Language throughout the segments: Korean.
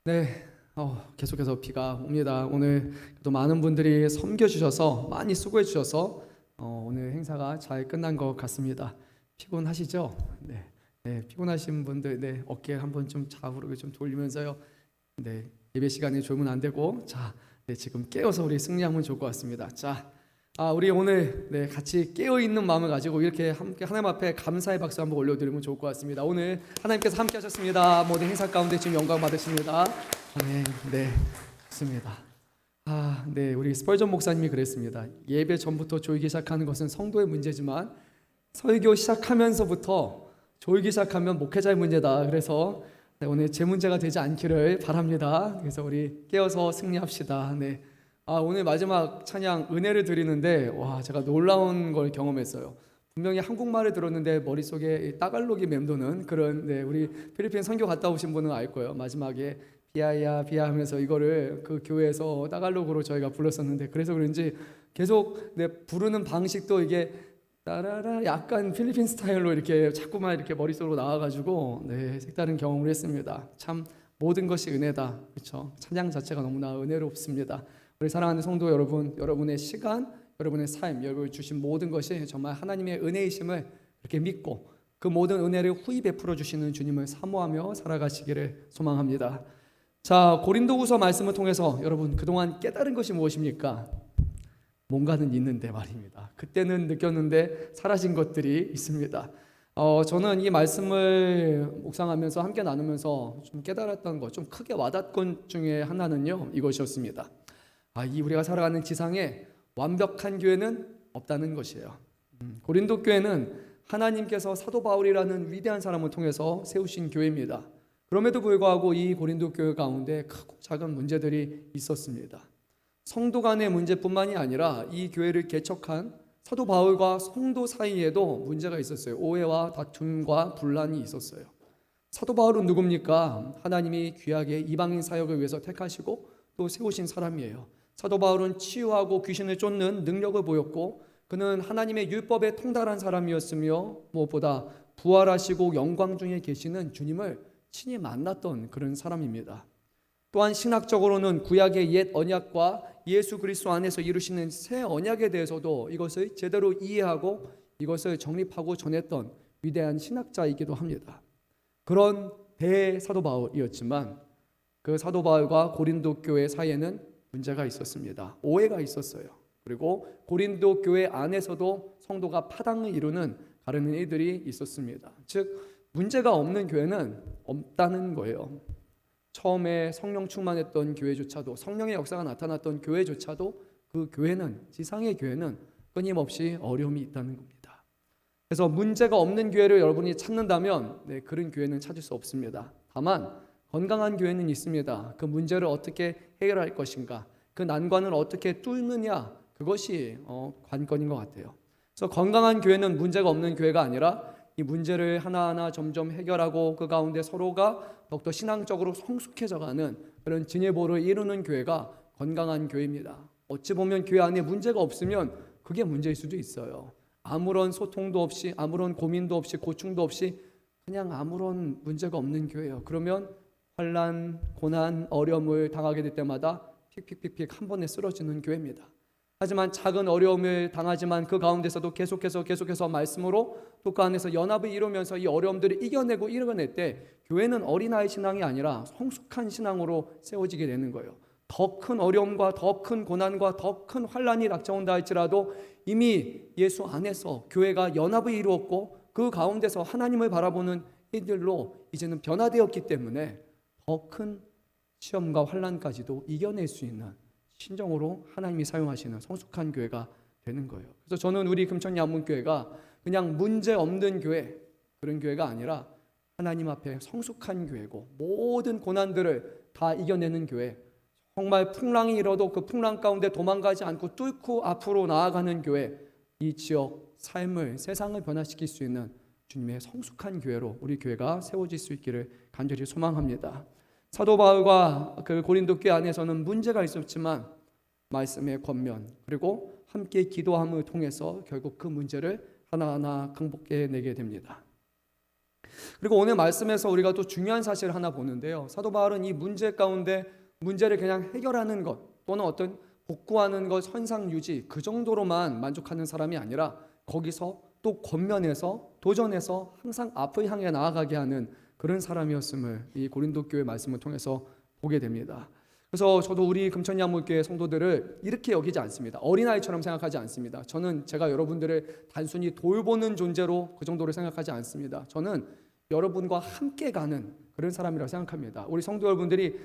네, 계속해서 비가 옵니다. 오늘 또 많은 분들이 섬겨주셔서 많이 수고해주셔서 오늘 행사가 잘 끝난 것 같습니다. 피곤하시죠? 네, 피곤하신 분들, 어깨 한번 좀 좌우로 좀 돌리면서요. 네, 예배 시간에 졸면 안 되고, 자, 지금 깨어서 우리 승리하면 좋을 것 같습니다. 자, 우리 오늘 같이 깨어 있는 마음을 가지고 이렇게 함께 하나님 앞에 감사의 박수 한번 올려드리면 좋을 것 같습니다. 오늘 하나님께서 함께 하셨습니다. 모든 행사 가운데 지금 영광 받으십니다. 아멘. 네, 좋습니다. 우리 스펄전 목사님이 그랬습니다. 예배 전부터 졸기 시작하는 것은 성도의 문제지만 설교 시작하면서부터 졸기 시작하면 목회자의 문제다. 그래서 오늘 제 문제가 되지 않기를 바랍니다. 그래서 우리 깨어서 승리합시다. 오늘 마지막 찬양 은혜를 드리는데 제가 놀라운 걸 경험했어요. 분명히 한국말을 들었는데 머릿속에 따갈로기 맴도는 그런 우리 필리핀 선교 갔다 오신 분은 알 거예요. 마지막에 비아야 비아 하면서 이거를 그 교회에서 따갈로그로 저희가 불렀었는데 그래서 그런지 계속 부르는 방식도 이게 따라라 약간 필리핀 스타일로 이렇게 자꾸만 이렇게 머릿속으로 나와가지고 색다른 경험을 했습니다. 참 모든 것이 은혜다. 그렇죠? 찬양 자체가 너무나 은혜롭습니다. 우리 사랑하는 성도 여러분, 여러분의 시간, 여러분의 삶, 여러분 주신 모든 것이 정말 하나님의 은혜이심을 그렇게 믿고 그 모든 은혜를 후히 베풀어 주시는 주님을 사모하며 살아가시기를 소망합니다. 자, 고린도후서 말씀을 통해서 여러분 그동안 깨달은 것이 무엇입니까? 뭔가는 있는데 말입니다. 그때는 느꼈는데 사라진 것들이 있습니다. 저는 이 말씀을 묵상하면서 함께 나누면서 좀 깨달았던 것, 좀 크게 와닿은 것 중에 하나는요, 이것이었습니다. 이 우리가 살아가는 지상에 완벽한 교회는 없다는 것이에요. 고린도 교회는 하나님께서 사도 바울이라는 위대한 사람을 통해서 세우신 교회입니다. 그럼에도 불구하고 이 고린도 교회 가운데 크고 작은 문제들이 있었습니다. 성도 간의 문제뿐만이 아니라 이 교회를 개척한 사도 바울과 성도 사이에도 문제가 있었어요. 오해와 다툼과 분란이 있었어요. 사도 바울은 누굽니까? 하나님이 귀하게 이방인 사역을 위해서 택하시고 또 세우신 사람이에요. 사도 바울은 치유하고 귀신을 쫓는 능력을 보였고 그는 하나님의 율법에 통달한 사람이었으며 무엇보다 부활하시고 영광 중에 계시는 주님을 친히 만났던 그런 사람입니다. 또한 신학적으로는 구약의 옛 언약과 예수 그리스도 안에서 이루시는 새 언약에 대해서도 이것을 제대로 이해하고 이것을 정립하고 전했던 위대한 신학자이기도 합니다. 그런 대사도 바울이었지만 그 사도 바울과 고린도 교회 사이에는 문제가 있었습니다. 오해가 있었어요. 그리고 고린도 교회 안에서도 성도가 파당을 이루는 가르는 일들이 있었습니다. 즉 문제가 없는 교회는 없다는 거예요. 처음에 성령 충만했던 교회조차도 성령의 역사가 나타났던 교회조차도 그 교회는 지상의 교회는 끊임없이 어려움이 있다는 겁니다. 그래서 문제가 없는 교회를 여러분이 찾는다면 그런 교회는 찾을 수 없습니다. 다만 건강한 교회는 있습니다. 그 문제를 어떻게 해결할 것인가, 그 난관을 어떻게 뚫느냐, 그것이 관건인 것 같아요. 그래서 건강한 교회는 문제가 없는 교회가 아니라 이 문제를 하나하나 점점 해결하고 그 가운데 서로가 더욱더 신앙적으로 성숙해져가는 그런 진예보를 이루는 교회가 건강한 교회입니다. 어찌 보면 교회 안에 문제가 없으면 그게 문제일 수도 있어요. 아무런 소통도 없이 아무런 고민도 없이 고충도 없이 그냥 아무런 문제가 없는 교회예요. 그러면 환난, 고난, 어려움을 당하게 될 때마다 픽픽픽픽 한 번에 쓰러지는 교회입니다. 하지만 작은 어려움을 당하지만 그 가운데서도 계속해서 말씀으로 또 그 안에서 연합을 이루면서 이 어려움들을 이겨내고 이겨낼 때 교회는 어린아이 신앙이 아니라 성숙한 신앙으로 세워지게 되는 거예요. 더 큰 어려움과 더 큰 고난과 더 큰 환난이 닥쳐온다 할지라도 이미 예수 안에서 교회가 연합을 이루었고 그 가운데서 하나님을 바라보는 이들로 이제는 변화되었기 때문에 더 큰 시험과 환난까지도 이겨낼 수 있는 신정으로 하나님이 사용하시는 성숙한 교회가 되는 거예요. 그래서 저는 우리 금천양문교회가 그냥 문제 없는 교회, 그런 교회가 아니라 하나님 앞에 성숙한 교회고 모든 고난들을 다 이겨내는 교회, 정말 풍랑이 일어도 그 풍랑 가운데 도망가지 않고 뚫고 앞으로 나아가는 교회, 이 지역, 삶을, 세상을 변화시킬 수 있는 주님의 성숙한 교회로 우리 교회가 세워질 수 있기를 간절히 소망합니다. 사도 바울과 그 고린도 교회 안에서는 문제가 있었지만 말씀의 권면 그리고 함께 기도함을 통해서 결국 그 문제를 하나하나 극복해내게 됩니다. 그리고 오늘 말씀에서 우리가 또 중요한 사실을 하나 보는데요. 사도 바울은 이 문제 가운데 문제를 그냥 해결하는 것 또는 어떤 복구하는 것, 현상 유지 그 정도로만 만족하는 사람이 아니라 거기서 또 권면해서 도전해서 항상 앞을 향해 나아가게 하는 그런 사람이었음을 이 고린도 교회 말씀을 통해서 보게 됩니다. 그래서 저도 우리 금천양물교회 성도들을 이렇게 여기지 않습니다. 어린아이처럼 생각하지 않습니다. 저는 제가 여러분들을 단순히 돌보는 존재로 그 정도로 생각하지 않습니다. 저는 여러분과 함께 가는 그런 사람이라고 생각합니다. 우리 성도 여러분들이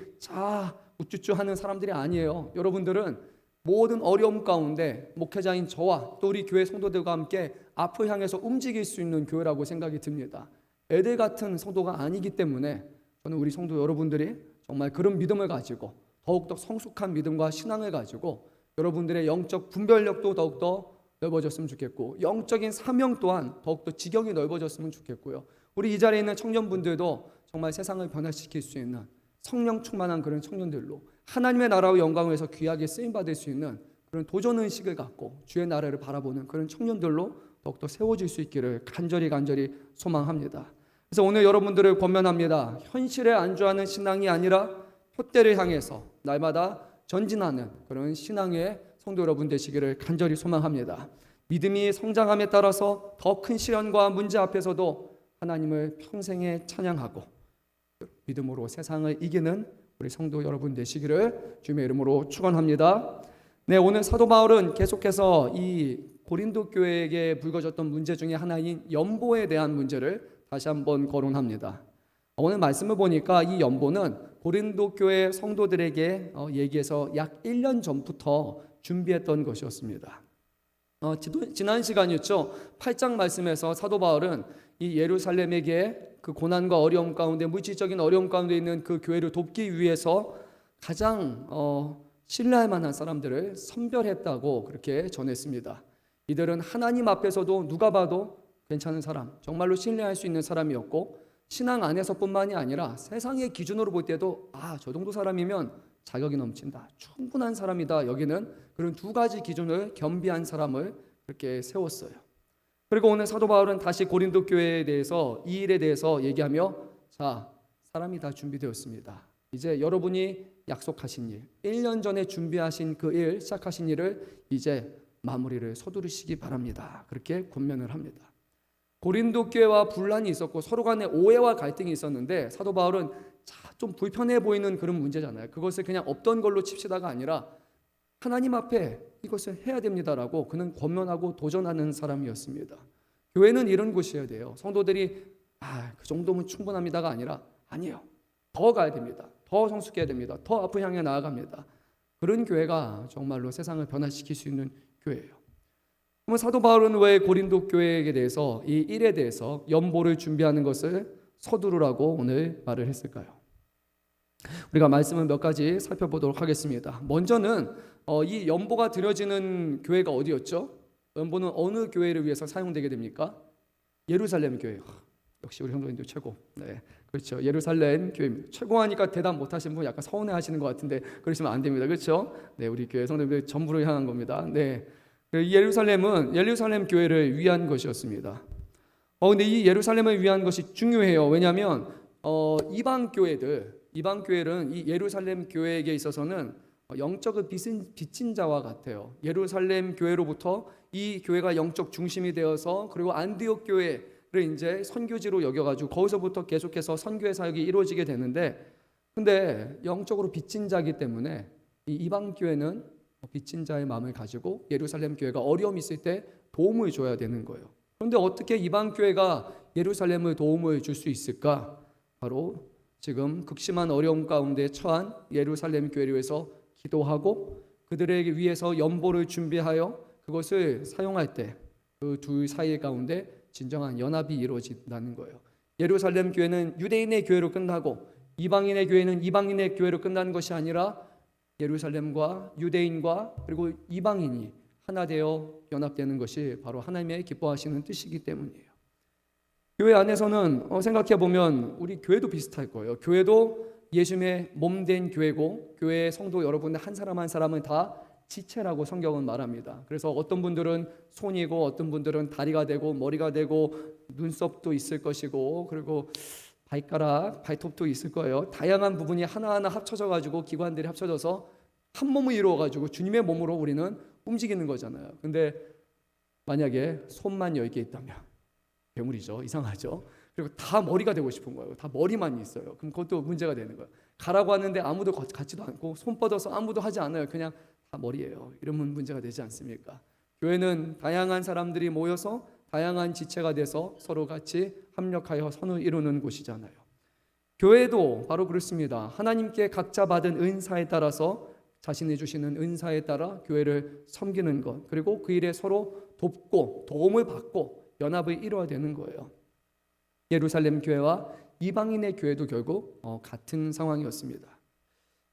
우쭈쭈 하는 사람들이 아니에요. 여러분들은 모든 어려움 가운데 목회자인 저와 또 우리 교회 성도들과 함께 앞을 향해서 움직일 수 있는 교회라고 생각이 듭니다. 애들 같은 성도가 아니기 때문에 저는 우리 성도 여러분들이 정말 그런 믿음을 가지고 더욱더 성숙한 믿음과 신앙을 가지고 여러분들의 영적 분별력도 더욱더 넓어졌으면 좋겠고 영적인 사명 또한 더욱더 지경이 넓어졌으면 좋겠고요. 우리 이 자리에 있는 청년분들도 정말 세상을 변화시킬 수 있는 성령 충만한 그런 청년들로 하나님의 나라와 영광을 위해서 귀하게 쓰임받을 수 있는 그런 도전의식을 갖고 주의 나라를 바라보는 그런 청년들로 더욱더 세워질 수 있기를 간절히 소망합니다. 그래서 오늘 여러분들을 권면합니다. 현실에 안주하는 신앙이 아니라 표대를 향해서 날마다 전진하는 그런 신앙의 성도 여러분 되시기를 간절히 소망합니다. 믿음이 성장함에 따라서 더 큰 시련과 문제 앞에서도 하나님을 평생에 찬양하고 믿음으로 세상을 이기는 우리 성도 여러분 되시기를 주님의 이름으로 축원합니다. 네, 오늘 사도 바울은 계속해서 이 고린도 교회에게 불거졌던 문제 중에 하나인 연보에 대한 문제를 다시 한번 거론합니다. 오늘 말씀을 보니까 이 연보는 고린도 교회 성도들에게 얘기해서 약 1년 전부터 준비했던 것이었습니다. 지난 시간이었죠. 8장 말씀에서 사도 바울은 이 예루살렘에게 그 고난과 어려움 가운데 물질적인 어려움 가운데 있는 그 교회를 돕기 위해서 가장 신뢰할 만한 사람들을 선별했다고 그렇게 전했습니다. 이들은 하나님 앞에서도 누가 봐도 괜찮은 사람, 정말로 신뢰할 수 있는 사람이었고 신앙 안에서뿐만이 아니라 세상의 기준으로 볼 때도 저 정도 사람이면 자격이 넘친다, 충분한 사람이다 여기는 그런 두 가지 기준을 겸비한 사람을 그렇게 세웠어요. 그리고 오늘 사도 바울은 다시 고린도 교회에 대해서 이 일에 대해서 얘기하며 사람이 다 준비되었습니다. 이제 여러분이 약속하신 일, 1년 전에 준비하신 그 일, 시작하신 일을 이제 마무리를 서두르시기 바랍니다. 그렇게 권면을 합니다. 고린도 교회와 분란이 있었고 서로 간에 오해와 갈등이 있었는데 사도 바울은 좀 불편해 보이는 그런 문제잖아요. 그것을 그냥 없던 걸로 칩시다가 아니라 하나님 앞에 이것을 해야 됩니다라고 그는 권면하고 도전하는 사람이었습니다. 교회는 이런 곳이어야 돼요. 성도들이 그 정도면 충분합니다가 아니라 아니에요. 더 가야 됩니다. 더 성숙해야 됩니다. 더 앞을 향해 나아갑니다. 그런 교회가 정말로 세상을 변화시킬 수 있는 교회예요. 그러면 사도 바울은 왜 고린도 교회에 대해서 이 일에 대해서 연보를 준비하는 것을 서두르라고 오늘 말을 했을까요? 우리가 말씀을 몇 가지 살펴보도록 하겠습니다. 먼저는 이 연보가 드려지는 교회가 어디였죠? 연보는 어느 교회를 위해서 사용되게 됩니까? 예루살렘 교회. 역시 우리 성도님들 최고. 네, 그렇죠. 예루살렘 교회입니다. 최고하니까 대답 못하신 분 약간 서운해하시는 것 같은데 그러시면 안 됩니다. 그렇죠? 네, 우리 교회 성도님들 전부를 향한 겁니다. 네, 예루살렘은 예루살렘 교회를 위한 것이었습니다. 근데 이 예루살렘을 위한 것이 중요해요. 왜냐하면 이방 교회들은 이 예루살렘 교회에게 있어서는 영적을 빚진 자와 같아요. 예루살렘 교회로부터 이 교회가 영적 중심이 되어서 그리고 안디옥 교회를 이제 선교지로 여겨가지고 거기서부터 계속해서 선교의 사역이 이루어지게 되는데, 근데 영적으로 빚진 자이기 때문에 이 이방 교회는 빚진 자의 마음을 가지고 예루살렘 교회가 어려움이 있을 때 도움을 줘야 되는 거예요. 그런데 어떻게 이방 교회가 예루살렘을 도움을 줄 수 있을까? 바로 지금 극심한 어려움 가운데 처한 예루살렘 교회를 위해서 기도하고 그들에게 위해서 연보를 준비하여 그것을 사용할 때 그 둘 사이 가운데 진정한 연합이 이루어진다는 거예요. 예루살렘 교회는 유대인의 교회로 끝나고 이방인의 교회는 이방인의 교회로 끝나는 것이 아니라 예루살렘과 유대인과 그리고 이방인이 하나 되어 연합되는 것이 바로 하나님의 기뻐하시는 뜻이기 때문이에요. 교회 안에서는 생각해 보면 우리 교회도 비슷할 거예요. 교회도 예수님의 몸된 교회고 교회의 성도 여러분들 한 사람 한 사람은 다 지체라고 성경은 말합니다. 그래서 어떤 분들은 손이고 어떤 분들은 다리가 되고 머리가 되고 눈썹도 있을 것이고 그리고 발가락, 발톱도 있을 거예요. 다양한 부분이 하나하나 합쳐져 가지고 기관들이 합쳐져서 한 몸을 이루어 가지고 주님의 몸으로 우리는 움직이는 거잖아요. 근데 만약에 손만 10개 있다면 괴물이죠. 이상하죠. 그리고 다 머리가 되고 싶은 거예요. 다 머리만 있어요. 그럼 그것도 문제가 되는 거예요. 가라고 하는데 아무도 같지도 않고 손 뻗어서 아무도 하지 않아요. 그냥 다 머리예요. 이러면 문제가 되지 않습니까? 교회는 다양한 사람들이 모여서 다양한 지체가 돼서 서로 같이 협력하여 선을 이루는 곳이잖아요. 교회도 바로 그렇습니다. 하나님께 각자 받은 은사에 따라서 자신이 주시는 은사에 따라 교회를 섬기는 것, 그리고 그 일에 서로 돕고 도움을 받고 연합을 이루어야 되는 거예요. 예루살렘 교회와 이방인의 교회도 결국 같은 상황이었습니다.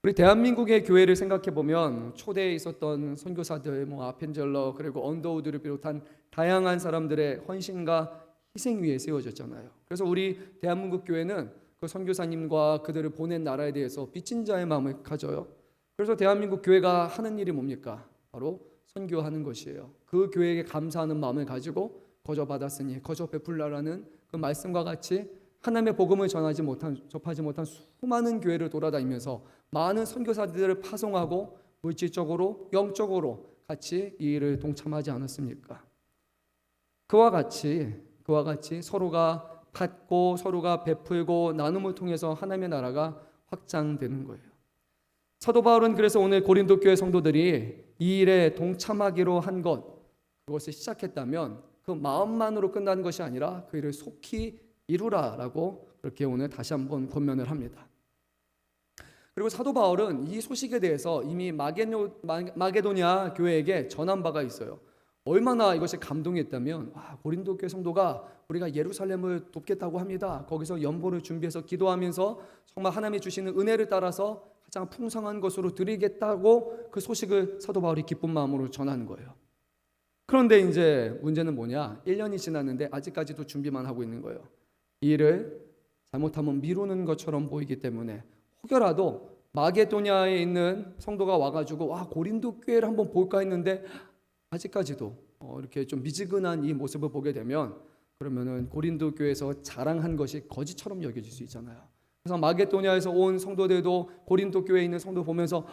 우리 대한민국의 교회를 생각해 보면 초대에 있었던 선교사들, 아펜젤러 그리고 언더우드를 비롯한 다양한 사람들의 헌신과 희생 위에 세워졌잖아요. 그래서 우리 대한민국 교회는 그 선교사님과 그들을 보낸 나라에 대해서 빚진 자의 마음을 가져요. 그래서 대한민국 교회가 하는 일이 뭡니까? 바로 선교하는 것이에요. 그 교회에게 감사하는 마음을 가지고 거저 받았으니 거저 베풀라라는 그 말씀과 같이 하나님의 복음을 접하지 못한 수많은 교회를 돌아다니면서 많은 선교사들을 파송하고 물질적으로 영적으로 같이 이 일을 동참하지 않았습니까? 그와 같이 서로가 받고 서로가 베풀고 나눔을 통해서 하나님의 나라가 확장되는 거예요. 사도 바울은 그래서 오늘 고린도 교회 성도들이 이 일에 동참하기로 한 그것을 시작했다면 그 마음만으로 끝난 것이 아니라 그 일을 속히 이루라라고 그렇게 오늘 다시 한번 권면을 합니다. 그리고 사도 바울은 이 소식에 대해서 이미 마게도냐 교회에게 전한 바가 있어요. 얼마나 이것이 감동했다면 고린도 교회 성도가 우리가 예루살렘을 돕겠다고 합니다. 거기서 연보를 준비해서 기도하면서 정말 하나님이 주시는 은혜를 따라서 가장 풍성한 것으로 드리겠다고 그 소식을 사도 바울이 기쁜 마음으로 전하는 거예요. 그런데 이제 문제는 뭐냐? 1년이 지났는데 아직까지도 준비만 하고 있는 거예요. 이 일을 잘못하면 미루는 것처럼 보이기 때문에 혹여라도 마게도냐에 있는 성도가 와가지고 고린도 교회를 한번 볼까 했는데 아직까지도 이렇게 좀 미지근한 이 모습을 보게 되면 그러면은 고린도 교회에서 자랑한 것이 거짓처럼 여겨질 수 있잖아요. 그래서 마게도냐에서 온 성도들도 고린도 교회에 있는 성도 보면서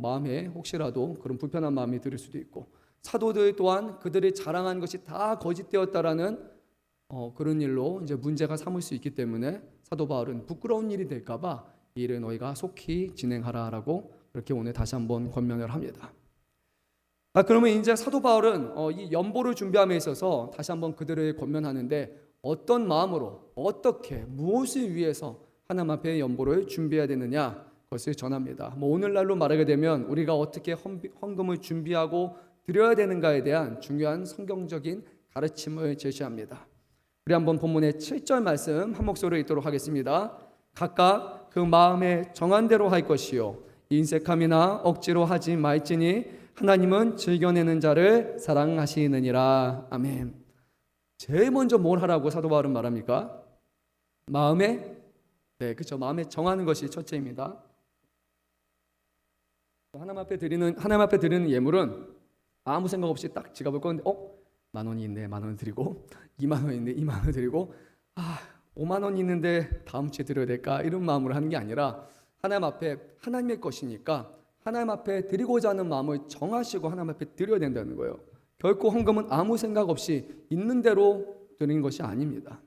마음에 혹시라도 그런 불편한 마음이 들 수도 있고 사도들 또한 그들이 자랑한 것이 다 거짓되었다라는 그런 일로 이제 문제가 삼을 수 있기 때문에 사도 바울은 부끄러운 일이 될까봐 이 일을 너희가 속히 진행하라라고 그렇게 오늘 다시 한번 권면을 합니다. 그러면 이제 사도 바울은 이 연보를 준비함에 있어서 다시 한번 그들을 권면하는데 어떤 마음으로 어떻게 무엇을 위해서 하나님 앞에 연보를 준비해야 되느냐 그것을 전합니다. 오늘날로 말하게 되면 우리가 어떻게 헌금을 준비하고 드려야 되는가에 대한 중요한 성경적인 가르침을 제시합니다. 우리 한번 본문의 7절 말씀 한 목소리로 읽도록 하겠습니다. 각각 그 마음에 정한 대로 할 것이요 인색함이나 억지로 하지 말지니 하나님은 즐겨내는 자를 사랑하시느니라. 아멘. 제일 먼저 뭘 하라고 사도 바울은 말합니까? 마음에 정하는 것이 첫째입니다. 하나님 앞에 드리는 예물은 아무 생각 없이 딱 지갑을 꺼는데 10,000원이 있네, 10,000원 드리고 20,000원 있네, 20,000원 드리고 50,000원 있는데 다음 주에 드려야 될까 이런 마음으로 하는 게 아니라 하나님 앞에 하나님의 것이니까 하나님 앞에 드리고자 하는 마음을 정하시고 하나님 앞에 드려야 된다는 거예요. 결코 헌금은 아무 생각 없이 있는 대로 드리는 것이 아닙니다.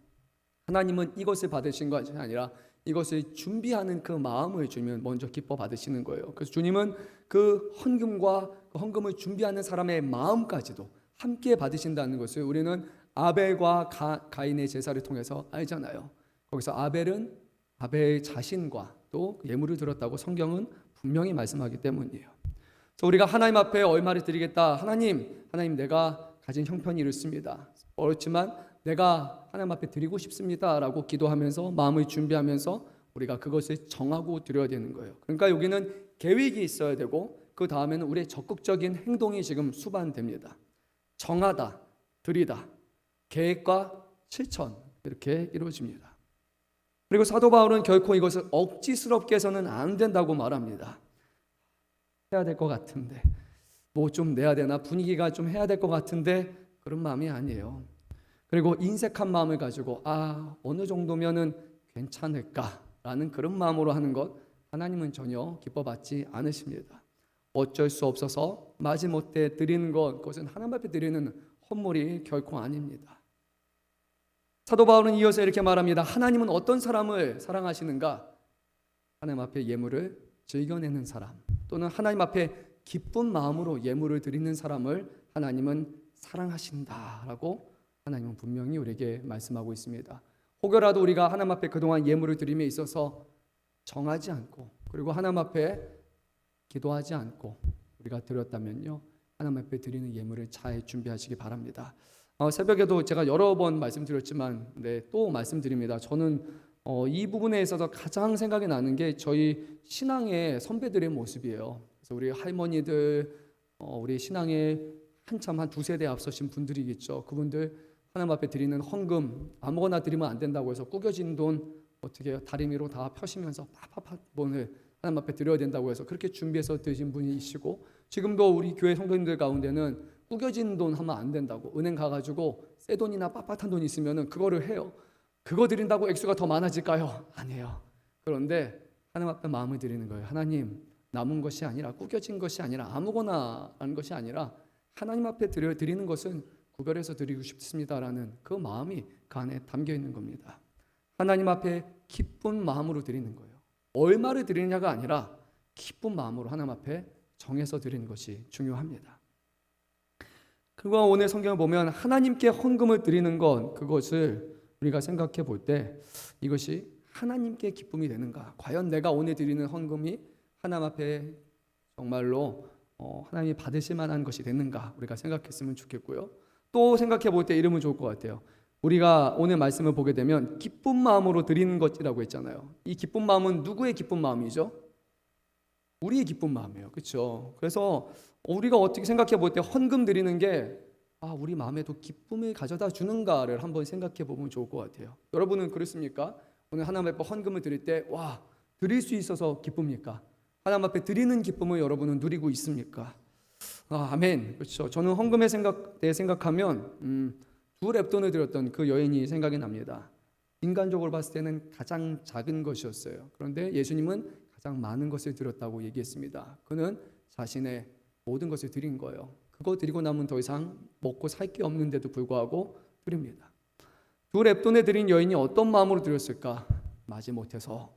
하나님은 이것을 받으신 것이 아니라 이것을 준비하는 그 마음을 주면 먼저 기뻐 받으시는 거예요. 그래서 주님은 그 헌금과 그 헌금을 준비하는 사람의 마음까지도 함께 받으신다는 것을 우리는 아벨과 가인의 제사를 통해서 알잖아요. 거기서 아벨은 아벨 자신과 또 예물을 드렸다고 성경은 분명히 말씀하기 때문이에요. 그래서 우리가 하나님 앞에 얼마를 드리겠다. 하나님 내가 가진 형편이 이렇습니다. 어렵지만 내가 하나님 앞에 드리고 싶습니다 라고 기도하면서 마음을 준비하면서 우리가 그것을 정하고 드려야 되는 거예요. 그러니까 여기는 계획이 있어야 되고 그 다음에는 우리의 적극적인 행동이 지금 수반됩니다. 정하다, 드리다, 계획과 실천 이렇게 이루어집니다. 그리고 사도 바울은 결코 이것을 억지스럽게 해서는 안 된다고 말합니다. 해야 될 것 같은데 뭐 좀 내야 되나, 분위기가 좀 해야 될 것 같은데 그런 마음이 아니에요. 그리고 인색한 마음을 가지고 어느 정도면은 괜찮을까라는 그런 마음으로 하는 것, 하나님은 전혀 기뻐받지 않으십니다. 어쩔 수 없어서 마지못해 드리는 것, 그것은 하나님 앞에 드리는 헌물이 결코 아닙니다. 사도 바울은 이어서 이렇게 말합니다. 하나님은 어떤 사람을 사랑하시는가? 하나님 앞에 예물을 즐겨내는 사람, 또는 하나님 앞에 기쁜 마음으로 예물을 드리는 사람을 하나님은 사랑하신다라고 하나님은 분명히 우리에게 말씀하고 있습니다. 혹여라도 우리가 하나님 앞에 그동안 예물을 드림에 있어서 정하지 않고, 그리고 하나님 앞에 기도하지 않고 우리가 드렸다면요, 하나님 앞에 드리는 예물을 잘 준비하시기 바랍니다. 새벽에도 제가 여러 번 말씀드렸지만 또 말씀드립니다. 저는 이 부분에 있어서 가장 생각이 나는 게 저희 신앙의 선배들의 모습이에요. 그래서 우리 할머니들, 우리 신앙에 한참 한 두세 대 앞서신 분들이겠죠. 그분들 하나님 앞에 드리는 헌금 아무거나 드리면 안 된다고 해서 구겨진 돈 어떻게 다리미로 다 펴시면서 팍팍팍 돈을 하나님 앞에 드려야 된다고 해서 그렇게 준비해서 드신 분이시고, 지금도 우리 교회 성도님들 가운데는 구겨진 돈 하면 안 된다고, 은행 가가지고 새 돈이나 빳빳한 돈 있으면은 그거를 해요. 그거 드린다고 액수가 더 많아질까요? 아니에요. 그런데 하나님 앞에 마음을 드리는 거예요. 하나님, 남은 것이 아니라, 구겨진 것이 아니라, 아무거나 하는 것이 아니라 하나님 앞에 드리는 것은 구별해서 드리고 싶습니다라는 그 마음이 그 안에 담겨 있는 겁니다. 하나님 앞에 기쁜 마음으로 드리는 거예요. 얼마를 드리느냐가 아니라 기쁜 마음으로 하나님 앞에 정해서 드리는 것이 중요합니다. 그거 오늘 성경을 보면 하나님께 헌금을 드리는 것, 그것을 우리가 생각해 볼 때 이것이 하나님께 기쁨이 되는가? 과연 내가 오늘 드리는 헌금이 하나님 앞에 정말로 하나님이 받으실 만한 것이 됐는가? 우리가 생각했으면 좋겠고요. 또 생각해 볼 때 이러면 좋을 것 같아요. 우리가 오늘 말씀을 보게 되면 기쁜 마음으로 드리는 것이라고 했잖아요. 이 기쁜 마음은 누구의 기쁜 마음이죠? 우리의 기쁜 마음이에요. 그렇죠? 그래서 우리가 어떻게 생각해 볼 때 헌금 드리는 게 우리 마음에도 기쁨을 가져다 주는가를 한번 생각해 보면 좋을 것 같아요. 여러분은 그렇습니까? 오늘 하나님 앞에 헌금을 드릴 때 드릴 수 있어서 기쁩니까? 하나님 앞에 드리는 기쁨을 여러분은 누리고 있습니까? 아멘. 그렇죠. 저는 헌금에 대해 생각하면 두 랩돈을 드렸던 그 여인이 생각이 납니다. 인간적으로 봤을 때는 가장 작은 것이었어요. 그런데 예수님은 가장 많은 것을 드렸다고 얘기했습니다. 그는 자신의 모든 것을 드린 거예요. 그거 드리고 나면 더 이상 먹고 살 게 없는데도 불구하고 드립니다. 두 랩돈에 드린 여인이 어떤 마음으로 드렸을까? 마지못해서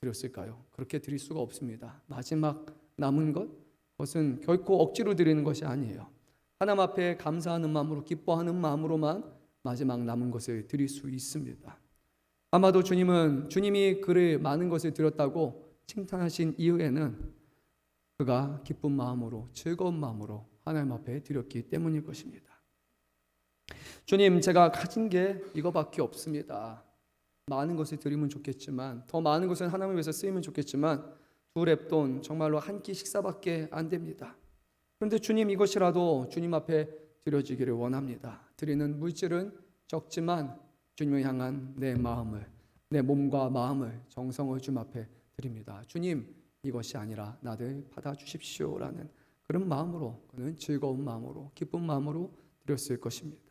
드렸을까요? 그렇게 드릴 수가 없습니다. 마지막 남은 그것은 결코 억지로 드리는 것이 아니에요. 하나님 앞에 감사하는 마음으로, 기뻐하는 마음으로만 마지막 남은 것을 드릴 수 있습니다. 아마도 주님이 그를 많은 것을 드렸다고 칭찬하신 이유에는 그가 기쁜 마음으로, 즐거운 마음으로 하나님 앞에 드렸기 때문일 것입니다. 주님, 제가 가진 게 이거밖에 없습니다. 많은 것을 드리면 좋겠지만, 더 많은 것은 하나님을 위해서 쓰이면 좋겠지만 두 랩돈 정말로 한 끼 식사밖에 안 됩니다. 그런데 주님, 이것이라도 주님 앞에 드려지기를 원합니다. 드리는 물질은 적지만 주님을 향한 내 마음을, 내 몸과 마음을, 정성을 주님 앞에 드립니다. 주님, 이것이 아니라 나를 받아주십시오라는 그런 마음으로, 그는 즐거운 마음으로, 기쁜 마음으로 드렸을 것입니다.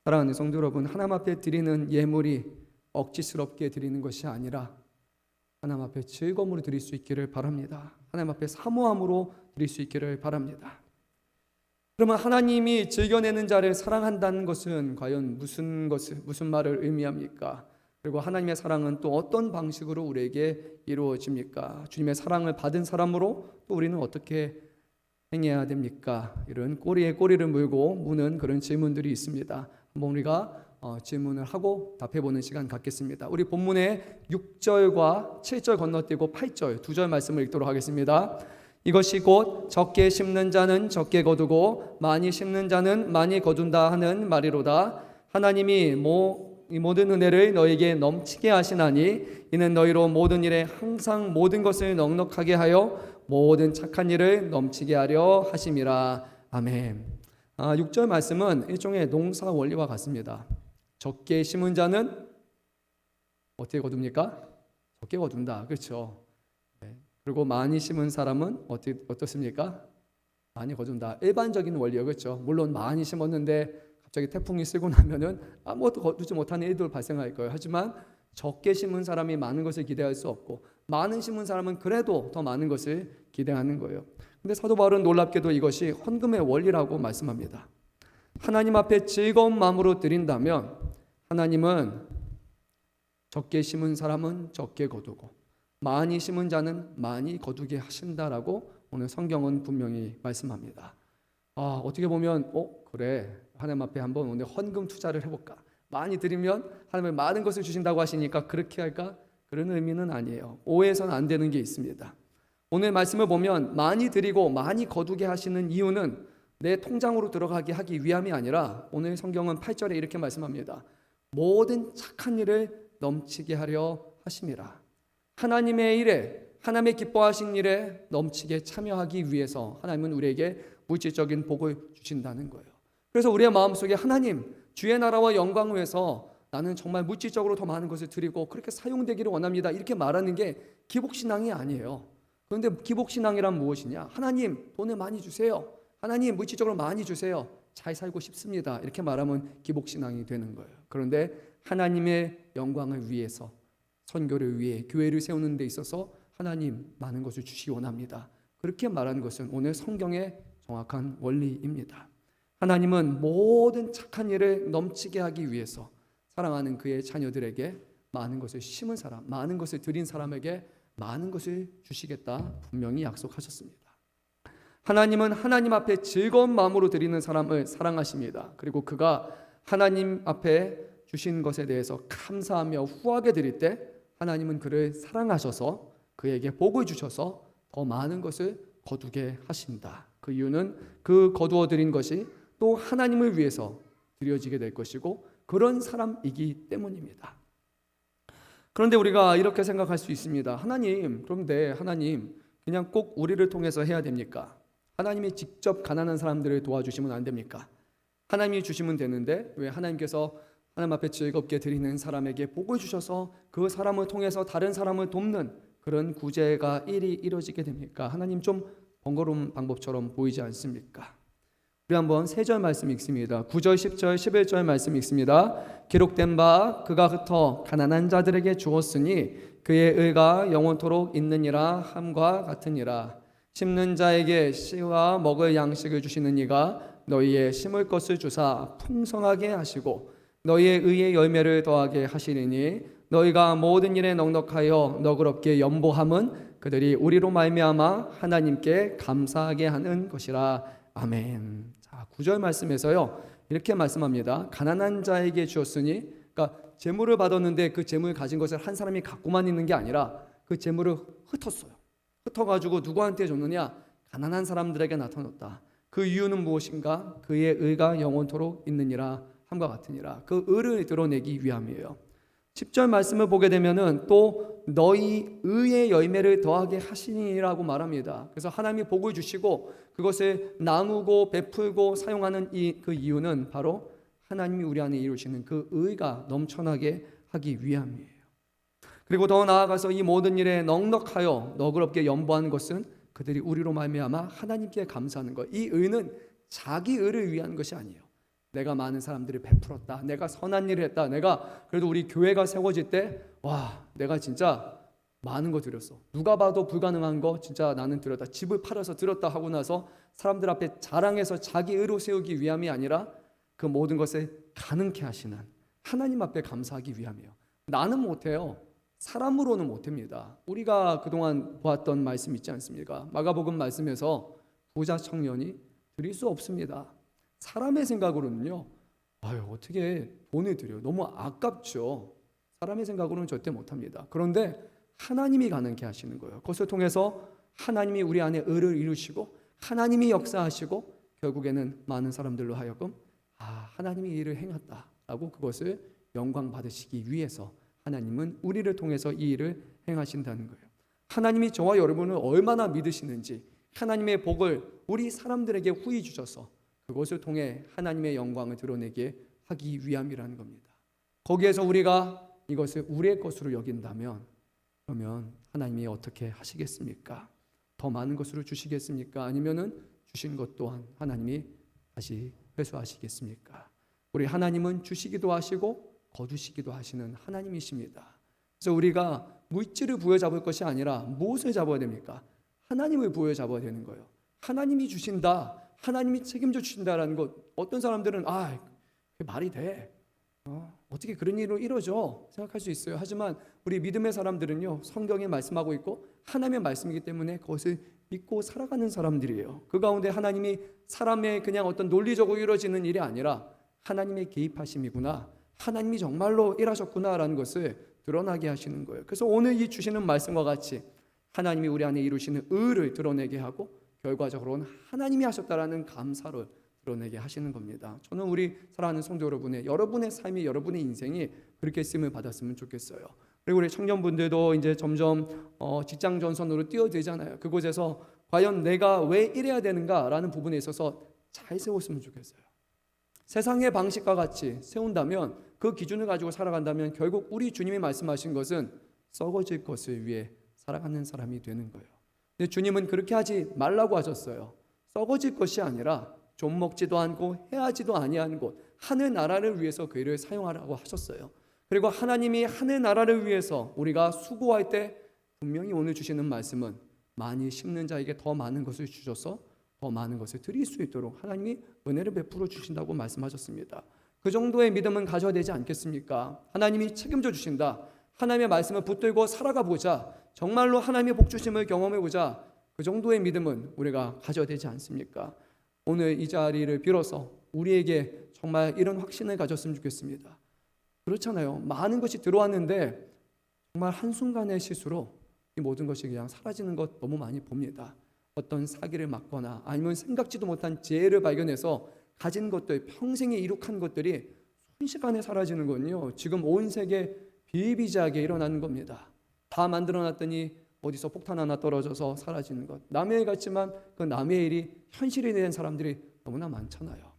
사랑하는 성도 여러분, 하나님 앞에 드리는 예물이 억지스럽게 드리는 것이 아니라 하나님 앞에 즐거움으로 드릴 수 있기를 바랍니다. 하나님 앞에 사모함으로 드릴 수 있기를 바랍니다. 그러면 하나님이 즐겨내는 자를 사랑한다는 것은 과연 무슨 말을 의미합니까? 그리고 하나님의 사랑은 또 어떤 방식으로 우리에게 이루어집니까? 주님의 사랑을 받은 사람으로 또 우리는 어떻게 행해야 됩니까? 이런 꼬리에 꼬리를 물고 무는 그런 질문들이 있습니다. 한번 우리가 질문을 하고 답해보는 시간 갖겠습니다. 우리 본문의 6절과 7절 건너뛰고 8절 두 절 말씀을 읽도록 하겠습니다. 이것이 곧 적게 심는 자는 적게 거두고 많이 심는 자는 많이 거둔다 하는 말이로다. 하나님이 이 모든 은혜를 너에게 넘치게 하시나니 이는 너희로 모든 일에 항상 모든 것을 넉넉하게 하여 모든 착한 일을 넘치게 하려 하심이라. 아멘. 6절 말씀은 일종의 농사 원리와 같습니다. 적게 심은 자는 어떻게 거둡니까? 적게 거둔다. 그렇죠. 그리고 많이 심은 사람은 어떻습니까? 많이 거둔다. 일반적인 원리요, 그렇죠? 물론 많이 심었는데 갑자기 태풍이 쓰고 나면은 아무것도 거두지 못하는 일도 발생할 거예요. 하지만 적게 심은 사람이 많은 것을 기대할 수 없고 많은 심은 사람은 그래도 더 많은 것을 기대하는 거예요. 근데 사도 바울은 놀랍게도 이것이 헌금의 원리라고 말씀합니다. 하나님 앞에 즐거운 마음으로 드린다면 하나님은 적게 심은 사람은 적게 거두고 많이 심은 자는 많이 거두게 하신다라고 오늘 성경은 분명히 말씀합니다. 어떻게 보면 그래, 하나님 앞에 한번 오늘 헌금 투자를 해볼까? 많이 드리면 하나님은 많은 것을 주신다고 하시니까 그렇게 할까? 그런 의미는 아니에요. 오해해서는 안 되는 게 있습니다. 오늘 말씀을 보면 많이 드리고 많이 거두게 하시는 이유는 내 통장으로 들어가게 하기 위함이 아니라 오늘 성경은 8절에 이렇게 말씀합니다. 모든 착한 일을 넘치게 하려 하심이라. 하나님의 일에, 하나님의 기뻐하신 일에 넘치게 참여하기 위해서 하나님은 우리에게 물질적인 복을 주신다는 거예요. 그래서 우리의 마음속에 하나님, 주의 나라와 영광을 위해서 나는 정말 물질적으로 더 많은 것을 드리고 그렇게 사용되기를 원합니다. 이렇게 말하는 게 기복신앙이 아니에요. 그런데 기복신앙이란 무엇이냐? 하나님, 돈을 많이 주세요. 하나님, 물질적으로 많이 주세요. 잘 살고 싶습니다. 이렇게 말하면 기복신앙이 되는 거예요. 그런데 하나님의 영광을 위해서, 선교를 위해, 교회를 세우는 데 있어서 하나님 많은 것을 주시기 원합니다. 그렇게 말하는 것은 오늘 성경의 정확한 원리입니다. 하나님은 모든 착한 일을 넘치게 하기 위해서 사랑하는 그의 자녀들에게 많은 것을 심은 사람, 많은 것을 드린 사람에게 많은 것을 주시겠다 분명히 약속하셨습니다. 하나님은 하나님 앞에 즐거운 마음으로 드리는 사람을 사랑하십니다. 그리고 그가 하나님 앞에 주신 것에 대해서 감사하며 후하게 드릴 때 하나님은 그를 사랑하셔서 그에게 복을 주셔서 더 많은 것을 거두게 하신다. 그 이유는 그 거두어 드린 것이 또 하나님을 위해서 드려지게 될 것이고 그런 사람이기 때문입니다. 그런데 우리가 이렇게 생각할 수 있습니다. 하나님, 그런데 하나님 그냥 꼭 우리를 통해서 해야 됩니까? 하나님이 직접 가난한 사람들을 도와주시면 안 됩니까? 하나님이 주시면 되는데 왜 하나님께서 하나님 앞에 즐겁게 드리는 사람에게 복을 주셔서 그 사람을 통해서 다른 사람을 돕는 그런 구제가 일이 이루어지게 됩니까? 하나님 좀 번거로운 방법처럼 보이지 않습니까? 우리 한번 3절 말씀 읽습니다. 9절, 10절, 11절 말씀 읽습니다. 기록된 바 그가 흩어 가난한 자들에게 주었으니 그의 의가 영원토록 있느니라 함과 같으니라. 심는 자에게 씨와 먹을 양식을 주시는 이가 너희의 심을 것을 주사 풍성하게 하시고 너희의 의의 열매를 더하게 하시리니 너희가 모든 일에 넉넉하여 너그럽게 연보함은 그들이 우리로 말미암아 하나님께 감사하게 하는 것이라. 아멘. 자, 9절 말씀에서요 이렇게 말씀합니다. 가난한 자에게 주었으니, 그러니까 재물을 받았는데 그 재물 가진 것을 한 사람이 갖고만 있는 게 아니라 그 재물을 흩었어요. 흩어가지고 누구한테 줬느냐? 가난한 사람들에게 나타났다. 그 이유는 무엇인가? 그의 의가 영원토록 있느니라 함과 같으니라. 그 의를 드러내기 위함이에요. 10절 말씀을 보게 되면은 또 너희 의의 열매를 더하게 하시니라고 말합니다. 그래서 하나님이 복을 주시고 그것을 나누고 베풀고 사용하는 그 이유는 바로 하나님이 우리 안에 이루시는 그 의가 넘쳐나게 하기 위함이에요. 그리고 더 나아가서 이 모든 일에 넉넉하여 너그럽게 연보하는 것은 그들이 우리로 말미암아 하나님께 감사하는 것. 이 의는 자기 의를 위한 것이 아니에요. 내가 많은 사람들을 베풀었다, 내가 선한 일을 했다, 내가 그래도 우리 교회가 세워질 때 와, 내가 진짜 많은 거 드렸어, 누가 봐도 불가능한 거 진짜 나는 드렸다, 집을 팔아서 드렸다 하고 나서 사람들 앞에 자랑해서 자기 의로 세우기 위함이 아니라 그 모든 것을 가능케 하시는 하나님 앞에 감사하기 위함이에요. 나는 못해요. 사람으로는 못합니다. 우리가 그동안 보았던 말씀 있지 않습니까? 마가복음 말씀에서 부자 청년이 드릴 수 없습니다. 사람의 생각으로는요, 어떻게 돈을 드려요? 너무 아깝죠. 사람의 생각으로는 절대 못합니다. 그런데 하나님이 가능케 하시는 거예요. 그것을 통해서 하나님이 우리 안에 의를 이루시고 하나님이 역사하시고 결국에는 많은 사람들로 하여금 하나님이 이 일을 행했다라고 그것을 영광 받으시기 위해서 하나님은 우리를 통해서 이 일을 행하신다는 거예요. 하나님이 저와 여러분을 얼마나 믿으시는지 하나님의 복을 우리 사람들에게 후히 주셔서 그것을 통해 하나님의 영광을 드러내게 하기 위함이라는 겁니다. 거기에서 우리가 이것을 우리의 것으로 여긴다면 그러면 하나님이 어떻게 하시겠습니까? 더 많은 것으로 주시겠습니까? 아니면은 주신 것 또한 하나님이 다시 회수하시겠습니까? 우리 하나님은 주시기도 하시고 거두시기도 하시는 하나님이십니다. 그래서 우리가 물질을 부여잡을 것이 아니라 무엇을 잡아야 됩니까? 하나님을 부여잡아야 되는 거예요. 하나님이 주신다, 하나님이 책임져 주신다라는 것, 어떤 사람들은 그게 말이 돼? 어떻게 그런 일로 이루어져? 생각할 수 있어요. 하지만 우리 믿음의 사람들은요, 성경에 말씀하고 있고 하나님의 말씀이기 때문에 그것을 믿고 살아가는 사람들이에요. 그 가운데 하나님이 사람의 그냥 어떤 논리적으로 이루어지는 일이 아니라 하나님의 개입하심이구나, 하나님이 정말로 일하셨구나라는 것을 드러나게 하시는 거예요. 그래서 오늘 이 주시는 말씀과 같이 하나님이 우리 안에 이루시는 의를 드러내게 하고 결과적으로는 하나님이 하셨다라는 감사를 드러내게 하시는 겁니다. 저는 우리 사랑하는 성도 여러분의 삶이, 여러분의 인생이 그렇게 쓰임을 받았으면 좋겠어요. 그리고 우리 청년분들도 이제 점점 직장 전선으로 뛰어들잖아요. 그곳에서 과연 내가 왜 이래야 되는가라는 부분에 있어서 잘 세웠으면 좋겠어요. 세상의 방식과 같이 세운다면, 그 기준을 가지고 살아간다면 결국 우리 주님이 말씀하신 것은 썩어질 것을 위해 살아가는 사람이 되는 거예요. 근데 주님은 그렇게 하지 말라고 하셨어요. 썩어질 것이 아니라 좀 먹지도 않고 해하지도 아니한 곳, 하늘 나라를 위해서 그 일을 사용하라고 하셨어요. 그리고 하나님이 하늘 나라를 위해서 우리가 수고할 때 분명히 오늘 주시는 말씀은 많이 심는 자에게 더 많은 것을 주셔서 더 많은 것을 드릴 수 있도록 하나님이 은혜를 베풀어 주신다고 말씀하셨습니다. 그 정도의 믿음은 가져야 되지 않겠습니까? 하나님이 책임져 주신다, 하나님의 말씀을 붙들고 살아가 보자, 정말로 하나님의 복 주심을 경험해 보자, 그 정도의 믿음은 우리가 가져야 되지 않습니까? 오늘 이 자리를 빌어서 우리에게 정말 이런 확신을 가졌으면 좋겠습니다. 그렇잖아요. 많은 것이 들어왔는데 정말 한순간의 실수로 이 모든 것이 그냥 사라지는 것 너무 많이 봅니다. 어떤 사기를 맞거나 아니면 생각지도 못한 재해를 발견해서 가진 것들, 평생에 이룩한 것들이 순식간에 사라지는 건요, 지금 온 세계 비일비재하게 일어나는 겁니다. 다 만들어놨더니 어디서 폭탄 하나 떨어져서 사라지는 것. 남의 일 같지만 그 남의 일이 현실이 된 사람들이 너무나 많잖아요.